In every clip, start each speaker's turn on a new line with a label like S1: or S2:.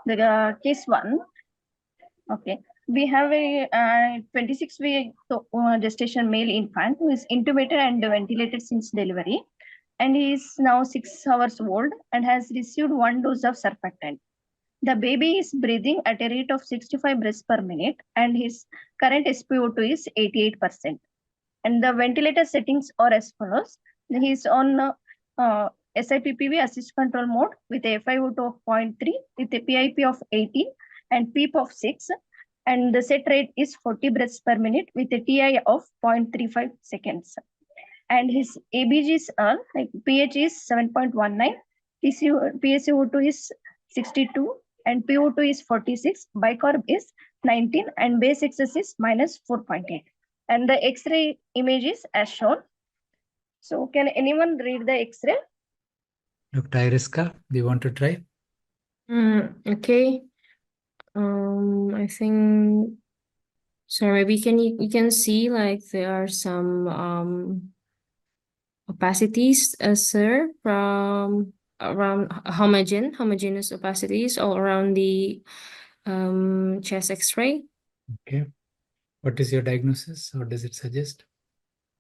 S1: The case 1. Okay. We have a 26-week gestation male infant who is intubated and ventilated since delivery. And he is now 6 hours old and has received 1 dose of surfactant. The baby is breathing at a rate of 65 breaths per minute and his current SpO2 is 88%. And the ventilator settings are as follows. He is on SIPPV assist control mode with a FiO2 of 0.3 with a PIP of 18 and PEEP of 6. And the set rate is 40 breaths per minute with a TI of 0.35 seconds. And his ABGs are like pH is 7.19, PaCO2 is 62, and PO2 is 46, bicarb is 19, and base excess is minus 4.8. And the X-ray image is as shown. So can anyone read the X-ray?
S2: Dr. Iriska, do you want to try?
S3: Okay. I think so. Maybe you can see like there are some opacities, sir, from around homogeneous opacities all around the chest X-ray.
S2: Okay. What is your diagnosis? What does it suggest?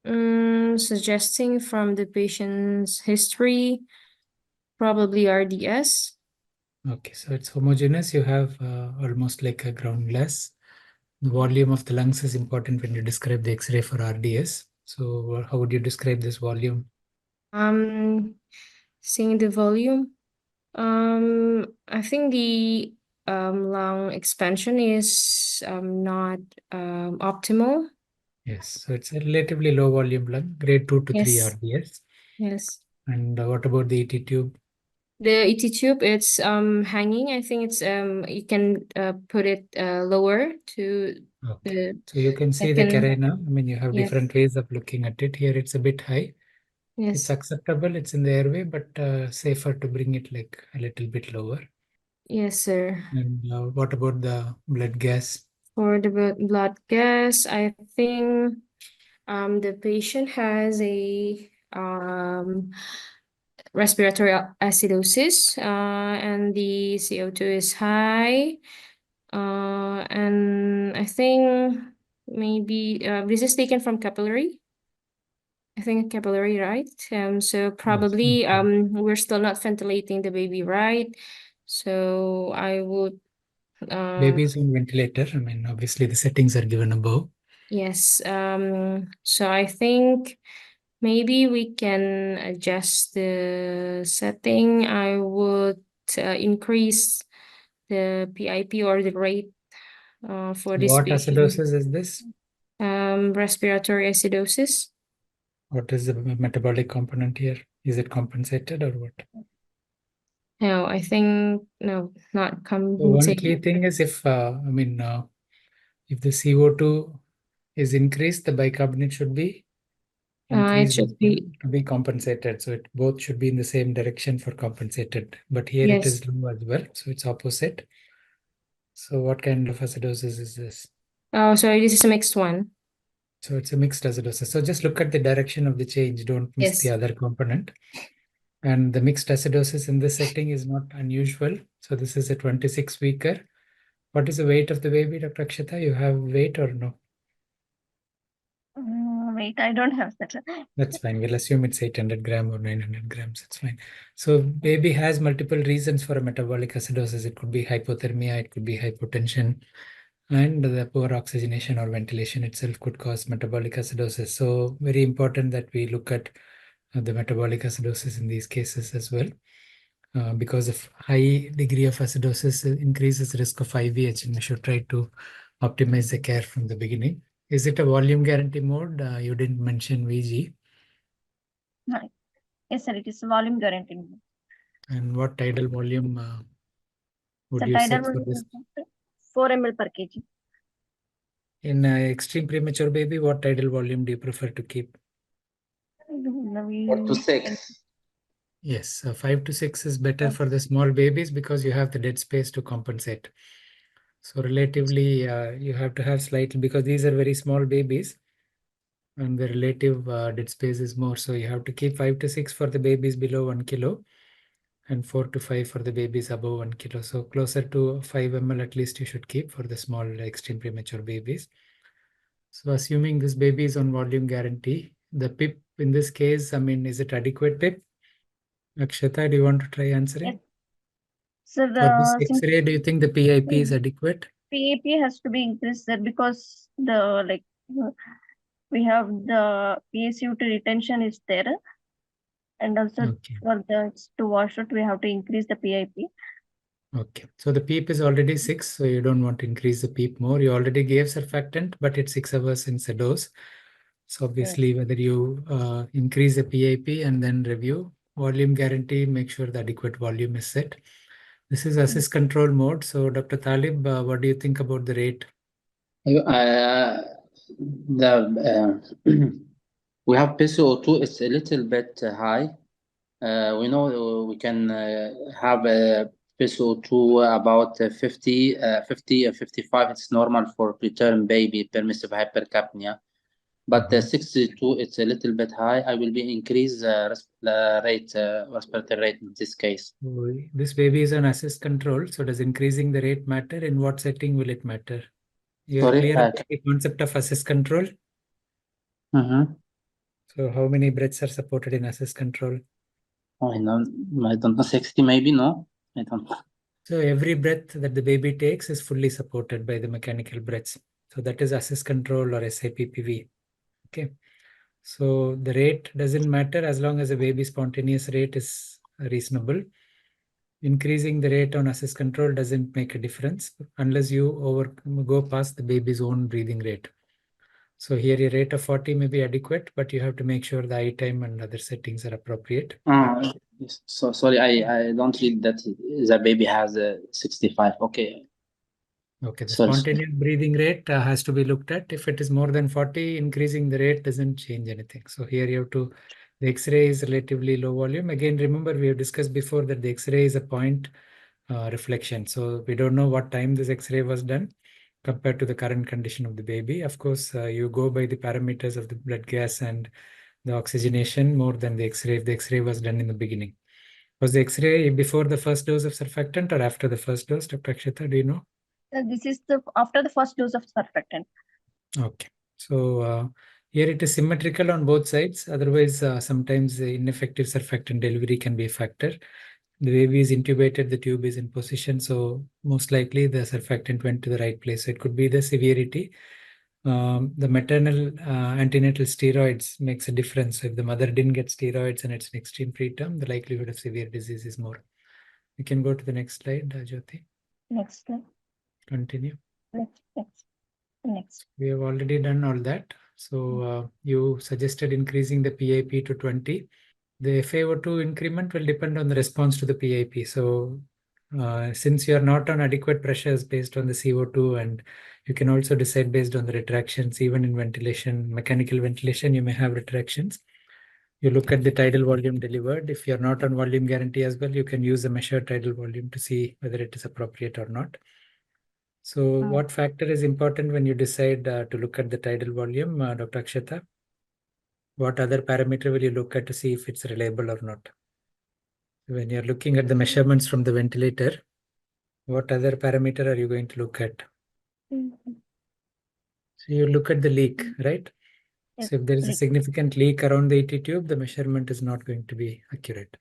S3: Suggesting from the patient's history, probably RDS.
S2: Okay, so it's homogeneous. You have almost like a ground glass. The volume of the lungs is important when you describe the X-ray for RDS. So how would you describe this volume?
S3: Seeing the volume. I think the lung expansion is not optimal.
S2: Yes, so it's a relatively low volume lung, grade 2 to 3
S3: Yes.
S2: RDS.
S3: Yes.
S2: And what about the ET tube?
S3: The ET tube, it's hanging. I think it's you can put it lower to
S2: Okay. So you can see the carina. I mean, you have different ways of looking at it. Here it's a bit high. It's
S3: Yes.
S2: acceptable. It's in the airway, but safer to bring it like a little bit lower.
S3: Yes, sir.
S2: And what about the blood gas?
S3: For the blood gas, I think the patient has a respiratory acidosis, and the CO2 is high. And I think maybe this is taken from capillary. I think capillary, right? So probably
S2: Yes.
S3: we're still not ventilating the baby, right? So I would
S2: Baby is on ventilator. I mean, obviously the settings are given above.
S3: yes. So I think maybe we can adjust the setting. I would increase the PIP or the rate for this
S2: What
S3: patient.
S2: acidosis is this?
S3: Respiratory acidosis.
S2: What is the metabolic component here? Is it compensated or what?
S3: No, I think no, not
S2: So one key
S3: compensated.
S2: thing is if if the CO2 is increased, the bicarbonate should be
S3: It
S2: increased
S3: should be
S2: to be compensated. So it both should be in the same direction for compensated. But here it
S3: yes.
S2: is low as well, so it's opposite. So what kind of acidosis is this?
S3: Oh, sorry, this is a mixed one.
S2: So it's a mixed acidosis. So just look at the direction of the change. Don't miss the other component. And the mixed acidosis in this setting is not unusual. So this is a 26-weeker. What is the weight of the baby, Dr. Akshatha? You have weight or no?
S1: Wait, I don't have that.
S2: That's fine. We'll assume it's 800 gram or 900 grams. It's fine. So baby has multiple reasons for a metabolic acidosis. It could be hypothermia, it could be hypotension, and the poor oxygenation or ventilation itself could cause metabolic acidosis. So very important that we look at the metabolic acidosis in these cases as well. Because of high degree of acidosis increases risk of IVH, and we should try to optimize the care from the beginning. Is it a volume guarantee mode? You didn't mention VG.
S1: Yes, sir, it is volume guarantee.
S2: And what tidal volume would
S1: The
S2: you
S1: tidal
S2: set for this?
S1: 4 ml per kg.
S2: In extreme premature baby, what tidal volume do you prefer to keep?
S4: 4 to 6.
S2: Yes, 5 to 6 is better for the small babies because you have the dead space to compensate. So relatively, you have to have slightly, because these are very small babies and the relative dead space is more. So you have to keep 5 to 6 for the babies below 1 kilo and 4 to 5 for the babies above 1 kilo. So closer to 5 ml at least you should keep for the small extreme premature babies. So assuming this baby is on volume guarantee, the PIP in this case, I mean, is it adequate PIP? Akshata, do you want to try answering?
S1: Yes. So
S2: For this
S1: since
S2: X-ray, do you think the PIP is adequate?
S1: PAP has to be increased there because the we have the PSU2 retention is there, and also
S2: Okay.
S1: for the to wash out we have to increase the PIP.
S2: Okay. So the PEEP is already 6, so you don't want to increase the PEEP more. You already gave surfactant, but it's 6 hours since the dose. So obviously, whether you increase the PIP and then review volume guarantee, make sure the adequate volume is set. This is assist control mode. So Dr. Talib, what do you think about the rate?
S4: We have PCO2, it's a little bit high. We know we can have a PCO2 about 50 or 55. It's normal for preterm baby, permissive hypercapnia. But 62, it's a little bit high. I will be increase respiratory rate in this case.
S2: This baby is on assist control. So does increasing the rate matter? In what setting will it matter? You are clear about the concept of assist control? So how many breaths are supported in assist control?
S4: I don't know, 60 maybe, no? I don't know.
S2: So every breath that the baby takes is fully supported by the mechanical breaths. So that is assist control or SIPPV. Okay. So the rate doesn't matter as long as the baby spontaneous rate is reasonable. Increasing the rate on assist control doesn't make a difference unless you go past the baby's own breathing rate. So here a rate of 40 may be adequate, but you have to make sure the eye time and other settings are appropriate.
S4: So sorry, I don't read that the baby has a 65. Okay.
S2: Okay, the spontaneous breathing rate has to be looked at. If it is more than 40, increasing the rate doesn't change anything. So here you have to, the X-ray is relatively low volume. Again, remember we have discussed before that the X-ray is a point reflection. So we don't know what time this X-ray was done compared to the current condition of the baby. Of course, you go by the parameters of the blood gas and the oxygenation more than the X-ray if the X-ray was done in the beginning. Was the X-ray before the first dose of surfactant or after the first dose, Dr. Akshatha, do you know?
S1: This is after the first dose of surfactant.
S2: Okay. So here it is symmetrical on both sides. Otherwise, sometimes the ineffective surfactant delivery can be a factor. The baby is intubated, the tube is in position. So most likely the surfactant went to the right place. So it could be the severity. The maternal antenatal steroids makes a difference. So if the mother didn't get steroids and it's an extreme preterm, the likelihood of severe disease is more. We can go to the next slide, Jyoti.
S1: Next slide.
S2: Continue.
S1: Next.
S2: We have already done all that. So you suggested increasing the PIP to 20. The FaO2 increment will depend on the response to the PIP. So since you are not on adequate pressures based on the CO2, and you can also decide based on the retractions, even in ventilation, mechanical ventilation, you may have retractions. You look at the tidal volume delivered. If you're not on volume guarantee as well, you can use the measured tidal volume to see whether it is appropriate or not. So what factor is important when you decide to look at the tidal volume, Dr. Akshatha? What other parameter will you look at to see if it's reliable or not? When you're looking at the measurements from the ventilator, what other parameter are you going to look at? So you look at the leak, right?
S1: Yes,
S2: So if there is a significant leak around the ET tube, the measurement is not going to be accurate.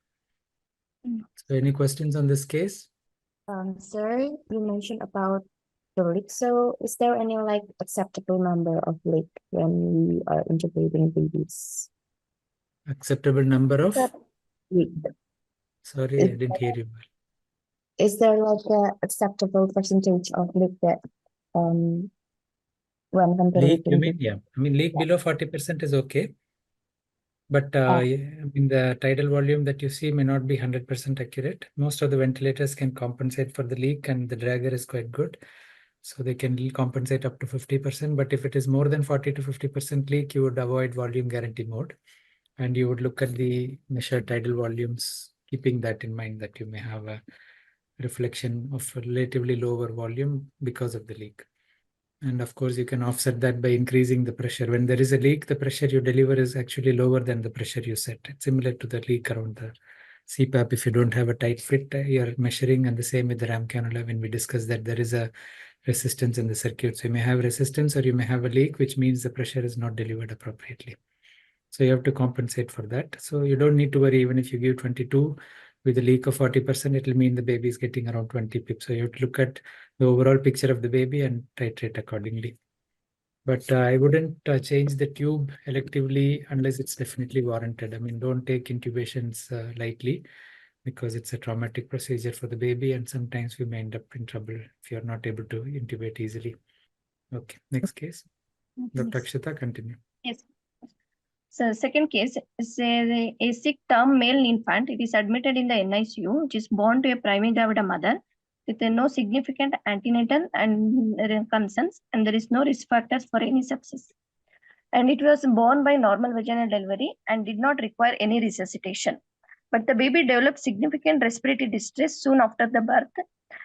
S2: So any questions on this case?
S5: Sir, you mentioned about the leak. So is there any acceptable number of leak when we are intubating babies?
S2: Acceptable number of?
S5: Leak.
S2: Sorry, I didn't hear you well.
S5: Is there a acceptable percentage of leak that when
S2: Leak,
S5: ventilating?
S2: you mean? Yeah, I mean leak below 40% is okay. But in the tidal volume that you see may not be 100% accurate. Most of the ventilators can compensate for the leak, and the dragger is quite good. So they can compensate up to 50%. But if it is more than 40 to 50% leak, you would avoid volume guarantee mode. And you would look at the measured tidal volumes, keeping that in mind that you may have a reflection of a relatively lower volume because of the leak. And of course, you can offset that by increasing the pressure. When there is a leak, the pressure you deliver is actually lower than the pressure you set. It's similar to the leak around the CPAP, if you don't have a tight fit, you're measuring, and the same with the RAM cannula when we discussed that there is a resistance in the circuit. So you may have resistance or you may have a leak, which means the pressure is not delivered appropriately. So you have to compensate for that. So you don't need to worry, even if you give 22 with a leak of 40%, it will mean the baby is getting around 20 pips. So you have to look at the overall picture of the baby and titrate accordingly. But I wouldn't change the tube electively unless it's definitely warranted. I mean, don't take intubations lightly, because it's a traumatic procedure for the baby, and sometimes we may end up in trouble if you're not able to intubate easily. Okay, next case. Dr. Akshatha, continue.
S1: Yes. So second case is a sick term male infant. It is admitted in the NICU, which is born to a primigravida mother with no significant antenatal and concerns, and there is no risk factors for any sepsis. And it was born by normal vaginal delivery and did not require any resuscitation. But the baby developed significant respiratory distress soon after the birth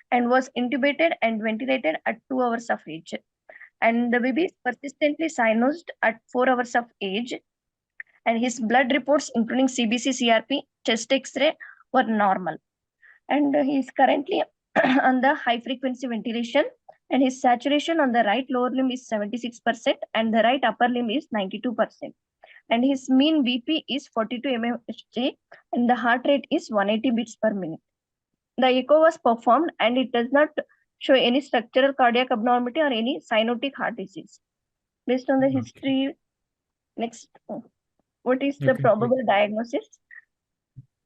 S1: and was intubated and ventilated at 2 hours of age. And the baby is persistently cyanosed at 4 hours of age. And his blood reports, including CBC, CRP, chest X-ray, were normal. And he is currently on the high frequency ventilation, and his saturation on the right lower limb is 76% and the right upper limb is 92%. And his mean BP is 42 mmHg and the heart rate is 180 beats per minute. The echo was performed and it does not show any structural cardiac abnormality or any cyanotic heart disease. Based on the history, next, what is the probable diagnosis?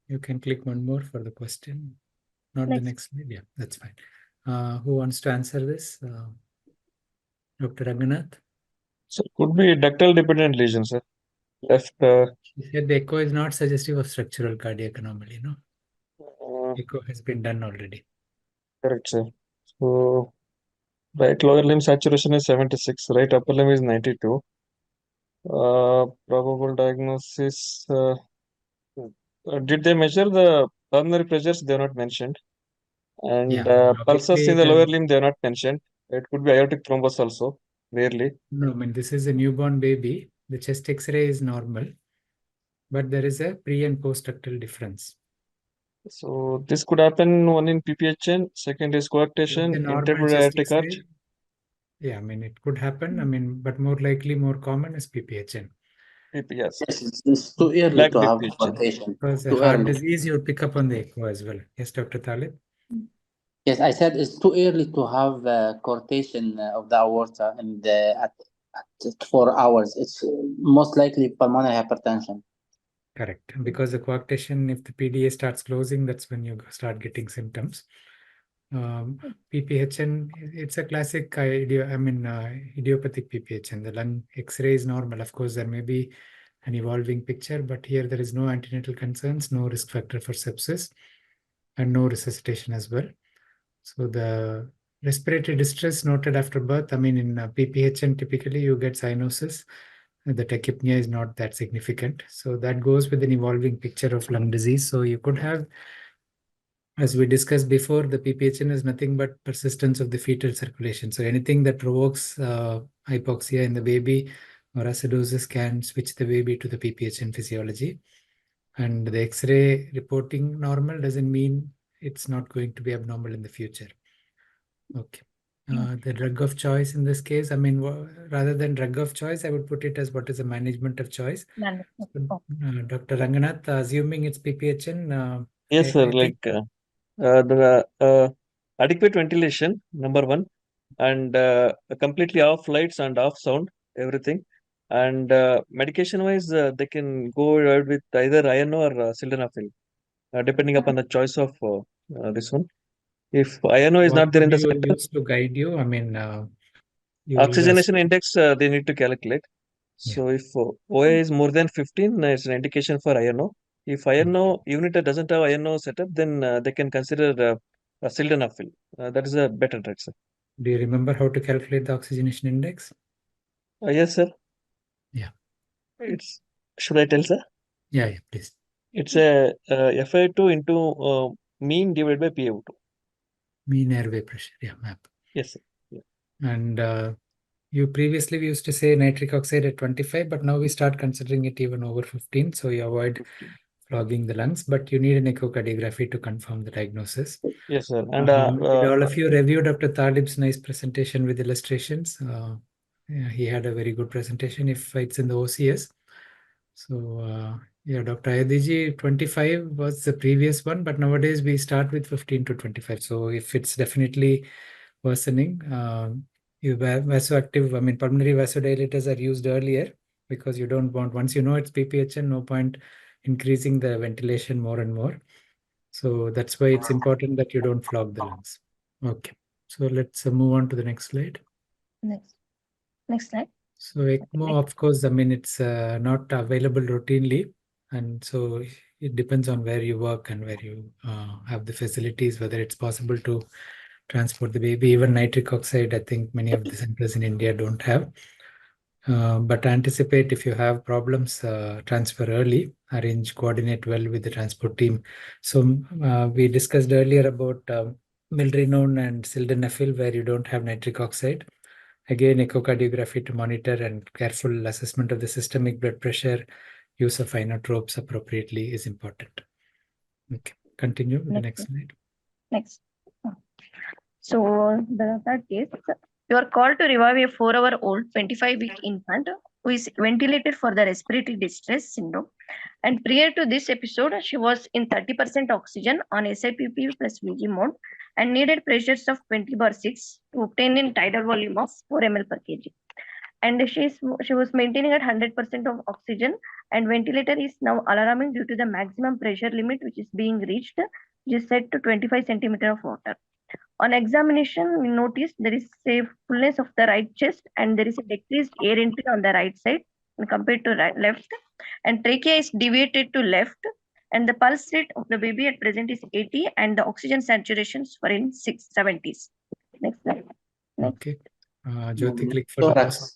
S2: You can click one more for the question. Not the next slide. Yeah, that's fine. Who wants to answer this? Dr. Ranganath?
S6: So it could be ductal dependent lesion, sir. Left.
S2: He said the echo is not suggestive of structural cardiac anomaly, no? Echo has been done already.
S6: Correct, sir. So right lower limb saturation is 76, right upper limb is 92. Probable diagnosis. Did they measure the pulmonary pressures? They are not mentioned. And
S2: Yeah,
S6: pulses in the lower
S2: obviously
S6: limb, they are not mentioned. It could be aortic thrombus also, rarely.
S2: No, I mean, this is a newborn baby. The chest X-ray is normal, but there is a pre and post ductal difference.
S6: So this could happen, one in PPHN, second is coarctation,
S2: The normal
S6: intermittent
S2: chest
S6: aortic arch.
S2: X-ray, yeah, I mean, it could happen. I mean, but more likely, more common is PPHN.
S6: Yes.
S4: Yes, it's too early
S6: Black
S4: to have
S6: PPHN.
S4: coarctation.
S2: Because a
S4: Too
S2: heart
S4: early.
S2: disease, you would pick up on the echo as well. Yes, Dr. Talib?
S4: Yes, I said it's too early to have coarctation of the aorta and at 4 hours. It's most likely pulmonary hypertension.
S2: Correct. Because the coarctation, if the PDA starts closing, that's when you start getting symptoms. PPHN, it's a classic idiopathic PPHN. The lung X-ray is normal. Of course, there may be an evolving picture, but here there is no antenatal concerns, no risk factor for sepsis, and no resuscitation as well. So the respiratory distress noted after birth, I mean, in PPHN, typically you get cyanosis. The tachypnea is not that significant. So that goes with an evolving picture of lung disease. So you could have, as we discussed before, the PPHN is nothing but persistence of the fetal circulation. So anything that provokes hypoxia in the baby or acidosis can switch the baby to the PPHN physiology. And the X-ray reporting normal doesn't mean it's not going to be abnormal in the future. Okay. The drug of choice in this case, I mean, rather than drug of choice, I would put it as what is a management of choice. So, Dr. Ranganath, assuming it's PPHN.
S6: Yes, sir. Like the adequate ventilation, number one, and completely off lights and off sound, everything. And medication wise, they can go with either INO or sildenafil, depending upon the choice of this one. If INO is not there in the
S2: What would
S6: center,
S2: you use to guide you? I mean,
S6: oxygenation index they need to calculate.
S2: Yeah.
S6: So if OA is more than 15, it's an indication for INO. If INO unit doesn't have INO setup, then they can consider sildenafil. That is a better drug, sir.
S2: Do you remember how to calculate the oxygenation index?
S6: Yes, sir.
S2: Yeah.
S6: It's, should I tell, sir?
S2: Yeah, please.
S6: It's a FiO2 into mean divided by PaO2.
S2: Mean airway pressure, yeah, map.
S6: Yes, sir. Yeah.
S2: And you previously we used to say nitric oxide at 25, but now we start considering it even over 15. So you avoid flogging the lungs, but you need an echocardiography to confirm the diagnosis.
S6: Yes, sir. And
S2: Did all of you review Dr. Talib's nice presentation with illustrations? Yeah, he had a very good presentation if it's in the OCS. So yeah, Dr. Ayadiji, 25 was the previous one, but nowadays we start with 15 to 25. So if it's definitely worsening, vasoactive, I mean, pulmonary vasodilators are used earlier because you don't want, once you know it's PPHN, no point increasing the ventilation more and more. So that's why it's important that you don't flog the lungs. Okay, so let's move on to the next slide.
S1: Next slide.
S2: So ECMO, of course, I mean, it's not available routinely. And so it depends on where you work and where you have the facilities, whether it's possible to transport the baby. Even nitric oxide, I think many of the centers in India don't have. But anticipate if you have problems, transfer early, coordinate well with the transport team. So we discussed earlier about milrinone and sildenafil, where you don't have nitric oxide. Again, echocardiography to monitor and careful assessment of the systemic blood pressure, use of inotropes appropriately is important. Okay, continue with the next slide.
S1: Next. So the third case, you are called to revive a 4-hour-old 25-week infant who is ventilated for the respiratory distress syndrome. And prior to this episode, she was in 30% oxygen on SIPP plus VG mode and needed pressures of 20/6 to obtain a tidal volume of 4 ml per kg. And she was maintaining at 100% of oxygen, and ventilator is now alarming due to the maximum pressure limit which is being reached, which is set to 25 centimeter of water. On examination, we noticed there is a fullness of the right chest and there is a decreased air entry on the right side compared to left, and trachea is deviated to left, and the pulse rate of the baby at present is 80 and the oxygen saturations were in 670s. Next slide. Next.
S2: Okay. Jyoti, click for the post.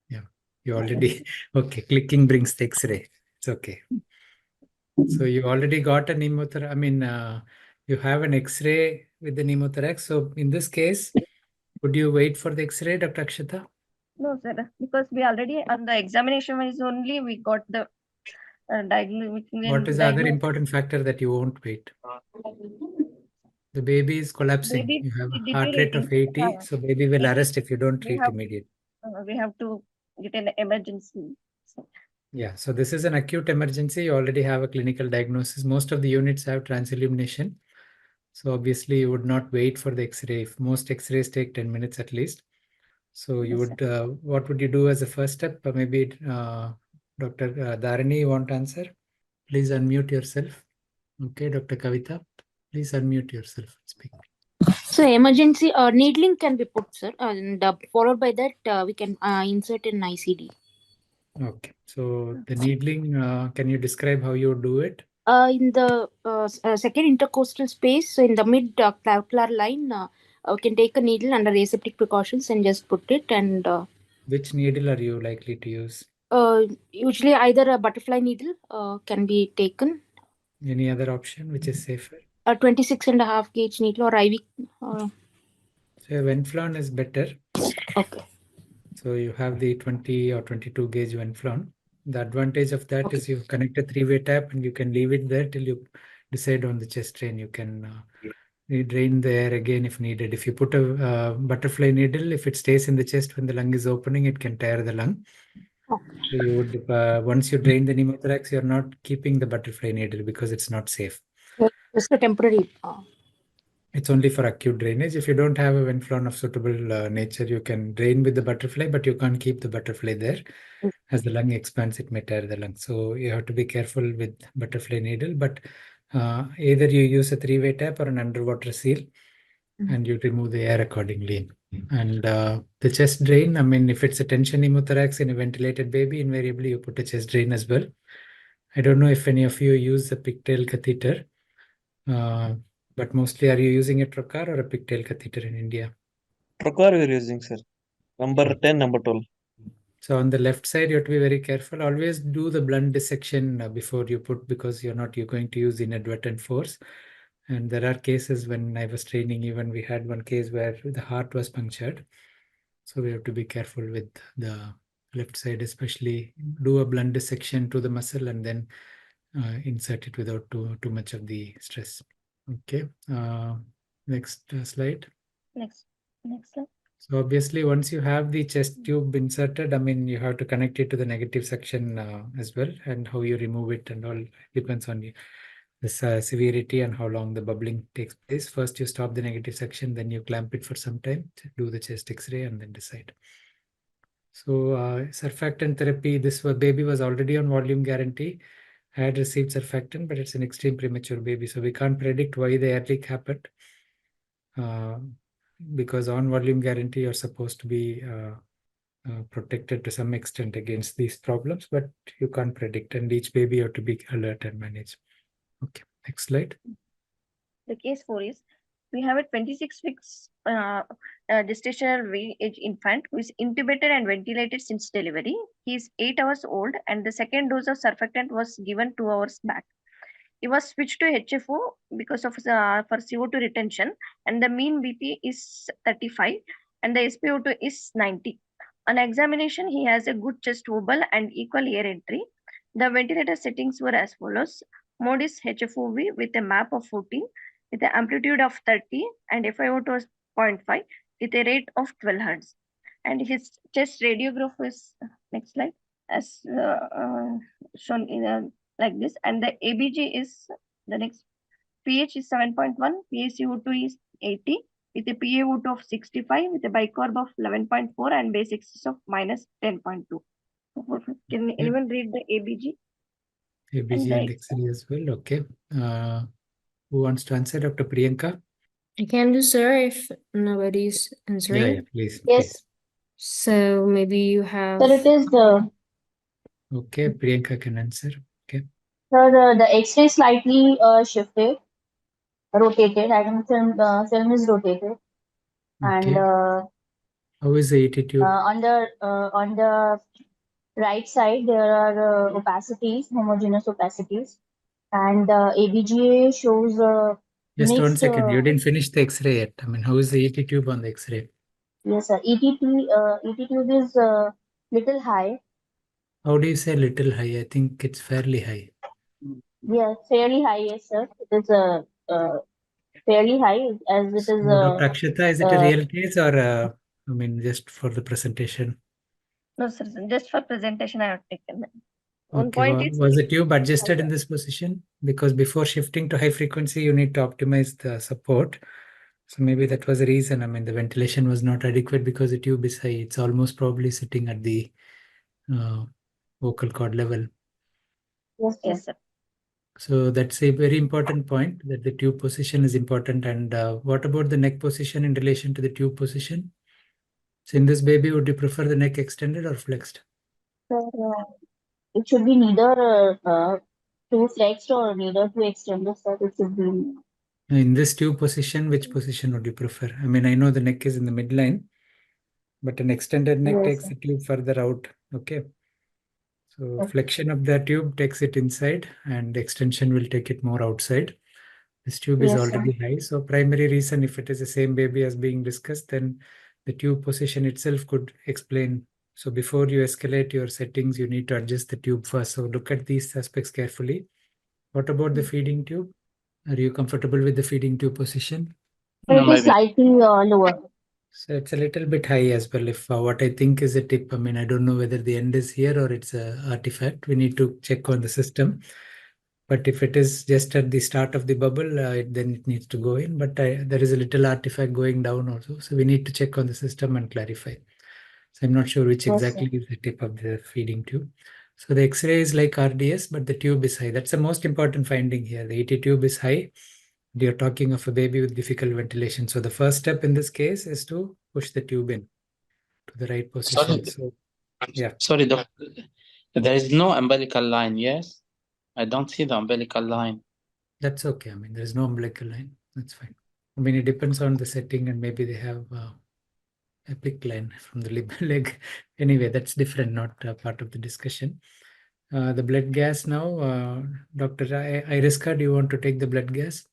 S2: Yeah, you already, okay, clicking brings the X-ray. It's okay. So you already got a pneumothorax, I mean, you have an X-ray with the pneumothorax. So in this case, would you wait for the X-ray, Dr. Akshatha?
S1: No, sir, because we already on the examination is only we got the diagnosis.
S2: What is the other important factor that you won't wait? The baby is collapsing.
S1: Baby
S2: you have
S1: is
S2: a heart rate of 80, so baby will arrest if you don't treat immediately.
S1: We have to get an emergency.
S2: Yeah, so this is an acute emergency. You already have a clinical diagnosis. Most of the units have transillumination. So obviously you would not wait for the X-ray. Most X-rays take 10 minutes at least. So you would, what would you do as a first step? Maybe Dr. Dharani, you want to answer? Please unmute yourself. Okay, Dr. Kavita, please unmute yourself. Speak.
S7: So emergency needling can be put, sir, and followed by that we can insert an ICD.
S2: Okay, so the needling, can you describe how you do it?
S7: In the second intercostal space, so in the mid clavicular line, we can take a needle under aseptic precautions and just put it. And
S2: which needle are you likely to use?
S7: Usually either a butterfly needle can be taken.
S2: Any other option which is safer?
S7: A 26.5 gauge needle or IV.
S2: So Venflon is better.
S7: Okay.
S2: So you have the 20 or 22 gauge Venflon. The advantage of that is you connect a 3-way tap and you can leave it there till you decide on the chest drain. You can drain the air again if needed. If you put a butterfly needle, if it stays in the chest when the lung is opening, it can tear the lung. So you would, once you drain the pneumothorax, you're not keeping the butterfly needle because it's not safe.
S7: Just a temporary.
S2: It's only for acute drainage. If you don't have a Venflon of suitable nature, you can drain with the butterfly, but you can't keep the butterfly there. As the lung expands, it may tear the lung. So you have to be careful with butterfly needle, but either you use a 3-way tap or an underwater seal and you remove the air accordingly. And the chest drain, I mean, if it's a tension pneumothorax in a ventilated baby, invariably you put a chest drain as well. I don't know if any of you use a pigtail catheter. But mostly, are you using a trocar or a pigtail catheter in India?
S6: Trocar we are using, sir. Number 10, number 12.
S2: So on the left side, you have to be very careful. Always do the blunt dissection before you put, because you're going to use inadvertent force. And there are cases when I was training, even we had one case where the heart was punctured. So we have to be careful with the left side, especially do a blunt dissection to the muscle and then insert it without too much of the stress. Okay. Next slide.
S1: Next slide.
S2: So obviously, once you have the chest tube inserted, I mean, you have to connect it to the negative section as well, and how you remove it and all depends on the severity and how long the bubbling takes place. First, you stop the negative section, then you clamp it for some time, do the chest X-ray, and then decide. So surfactant therapy, this baby was already on volume guarantee, had received surfactant, but it's an extreme premature baby, so we can't predict why the air leak happened. Because on volume guarantee, you're supposed to be protected to some extent against these problems, but you can't predict, and each baby you have to be alert and manage. Okay, next slide.
S1: The case 4 is, we have a 26 weeks gestational age infant who is intubated and ventilated since delivery. He is 8 hours old, and the second dose of surfactant was given 2 hours back. He was switched to HFO because of for CO2 retention, and the mean BP is 35 and the SpO2 is 90. On examination, he has a good chest wobble and equal air entry. The ventilator settings were as follows. Mode is HFOV with a map of 14, with an amplitude of 30 and FiO2 was 0.5 with a rate of 12 Hz. And his chest radiograph is, next slide, as shown in like this, and the ABG is the next. pH is 7.1, PaCO2 is 80 with a PaO2 of 65 with a bicarb of 11.4 and base excess of minus 10.2. Can anyone read the ABG?
S2: ABG and X-ray as well. Okay. Who wants to answer? Dr. Priyanka?
S3: I can do, sir, if nobody's answering.
S2: Yeah, please.
S8: Yes.
S2: Please.
S3: So maybe you have.
S8: Sir, it is the
S2: Okay, Priyanka can answer. Okay.
S8: sir, the X-ray slightly shifted, rotated. I think film is rotated, and
S2: Okay. How is the ET tube?
S8: on the right side there are opacities, homogeneous opacities, and ABGA shows
S2: Just 1
S8: mixed.
S2: second. You didn't finish the X-ray yet. I mean, how is the ET tube on the X-ray?
S8: Yes, sir. ET tube is little high.
S2: How do you say little high? I think it's fairly high.
S8: Yeah, fairly high, yes, sir. It is fairly high as it is.
S2: Dr. Akshatha, is it a real case or I mean, just for the presentation?
S1: No, sir, just for presentation I have taken. One
S2: Okay,
S1: point is,
S2: was the tube adjusted in this position? Because before shifting to high frequency, you need to optimize the support. So maybe that was the reason. I mean, the ventilation was not adequate because the tube is high. It's almost probably sitting at the vocal cord level.
S8: Yes,
S1: yes, sir.
S2: So that's a very important point, that the tube position is important. And what about the neck position in relation to the tube position? So in this baby, would you prefer the neck extended or flexed?
S8: It should be neither too flexed or neither too extended, sir. It should be.
S2: In this tube position, which position would you prefer? I mean, I know the neck is in the midline, but an extended neck
S8: Yes,
S2: takes
S8: sir.
S2: the tube further out. Okay. So
S8: Okay.
S2: flexion of the tube takes it inside and extension will take it more outside. This tube is
S8: Yes, sir.
S2: already high. So primary reason, if it is the same baby as being discussed, then the tube position itself could explain. So before you escalate your settings, you need to adjust the tube first. So look at these aspects carefully. What about the feeding tube? Are you comfortable with the feeding tube position?
S8: But
S4: No,
S8: it is
S4: maybe.
S8: slightly lower.
S2: So it's a little bit high as well. If what I think is a tip, I mean, I don't know whether the end is here or it's a artifact. We need to check on the system. But if it is just at the start of the bubble, then it needs to go in. But there is a little artifact going down also. So we need to check on the system and clarify. So I'm not sure which
S8: Yes,
S2: exactly is the tip of the feeding tube. So the X-ray is like RDS, but the tube is high. That's the most important finding here. The ET tube is high. You're talking of a baby with difficult ventilation. So the first step in this case is to push the tube in to the right position. So, yeah.
S4: Sorry, doctor. There is no umbilical line, yes? I don't see the umbilical line.
S2: That's okay. I mean, there's no umbilical line. That's fine. I mean, it depends on the setting and maybe they have a PIC line from the leg. Anyway, that's different, not part of the discussion. The blood gas now, Dr. Iriska, do you want to take the blood gas?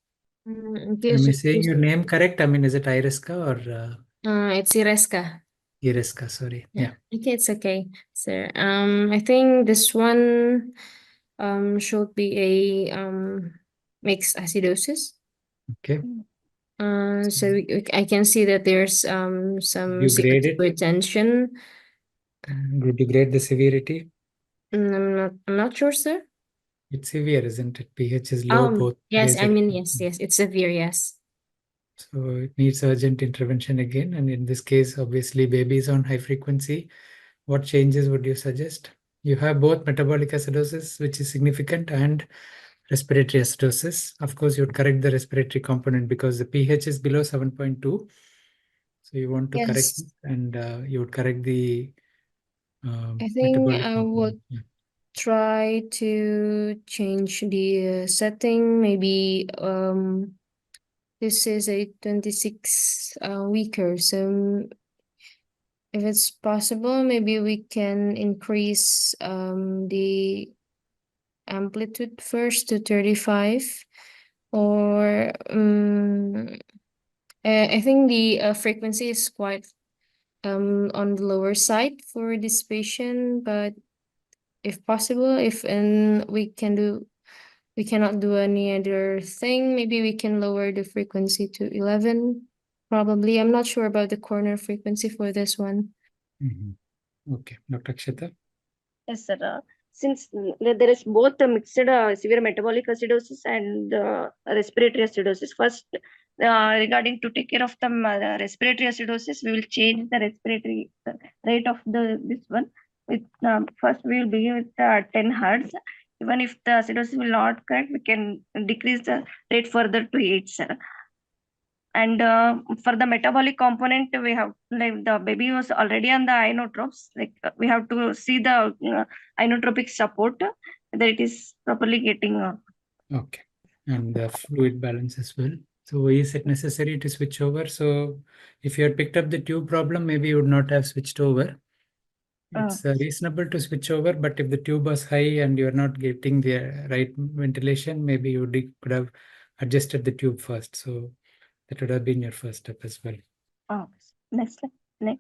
S3: Okay,
S2: Am I
S3: so
S2: saying your name correct? I mean, is it Iriska or?
S3: it's Ireska.
S2: Iriska, sorry. Yeah.
S3: Okay, it's okay, sir. I think this one should be a mixed acidosis.
S2: Okay.
S3: So I can see that there's some
S2: You grade
S3: CO2
S2: it?
S3: retention.
S2: Would you grade the severity?
S3: I'm not sure, sir.
S2: It's severe, isn't it? pH is low, both.
S3: Yes, I mean,
S2: laser-
S3: yes, it's severe, yes.
S2: So it needs urgent intervention again. And in this case, obviously, baby is on high frequency. What changes would you suggest? You have both metabolic acidosis, which is significant, and respiratory acidosis. Of course, you would correct the respiratory component because the pH is below 7.2. So you want to correct
S3: Yes.
S2: it, and you would correct the
S3: I think
S2: metabolic
S3: I
S2: component.
S3: would
S2: Yeah.
S3: try to change the setting. Maybe this is a 26 weeker, so if it's possible, maybe we can increase the amplitude first to 35, or I think the frequency is quite on the lower side for this patient, but if possible, we cannot do any other thing, maybe we can lower the frequency to 11. Probably, I'm not sure about the corner frequency for this one.
S2: Okay, Dr. Akshatha.
S1: Yes, sir. Since there is both the mixed severe metabolic acidosis and respiratory acidosis. First, regarding to take care of the respiratory acidosis, we will change the respiratory rate of this one. With first, we will begin with 10 hertz. Even if the acidosis will not correct, we can decrease the rate further to 8, sir. And for the metabolic component, we have, like, the baby was already on the inotropes. Like we have to see the inotropic support, that it is properly getting.
S2: Okay, and the fluid balance as well. So is it necessary to switch over? So if you had picked up the tube problem, maybe you would not have switched over. It's reasonable to switch over, but if the tube was high and you're not getting the right ventilation, maybe you could have adjusted the tube first. So that would have been your first step as well.
S1: Next slide.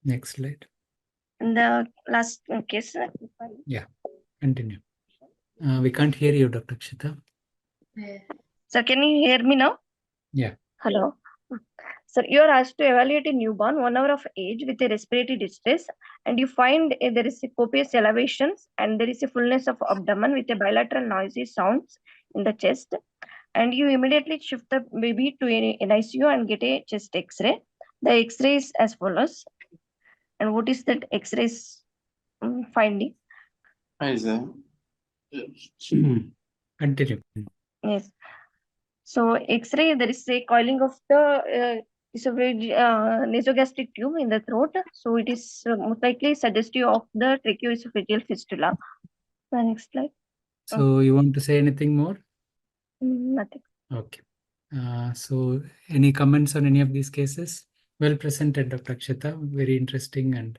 S2: Next slide.
S1: And the last case.
S2: Yeah, continue. We can't hear you, Dr. Akshatha.
S1: So can you hear me now?
S2: Yeah.
S1: Hello. So you are asked to evaluate a newborn 1 hour of age with a respiratory distress, and you find there is a copious elevations and there is a fullness of abdomen with a bilateral noisy sounds in the chest, and you immediately shift the baby to an ICU and get a chest X-ray. The X-ray is as follows. And what is that X-rays finding?
S2: Continue.
S1: Yes. So X-ray, there is a coiling of the nasogastric tube in the throat. So it is most likely suggestive of the tracheoesophageal fistula. The next slide.
S2: So you want to say anything more?
S1: Nothing.
S2: Okay. So any comments on any of these cases? Well presented, Dr. Akshatha. Very interesting and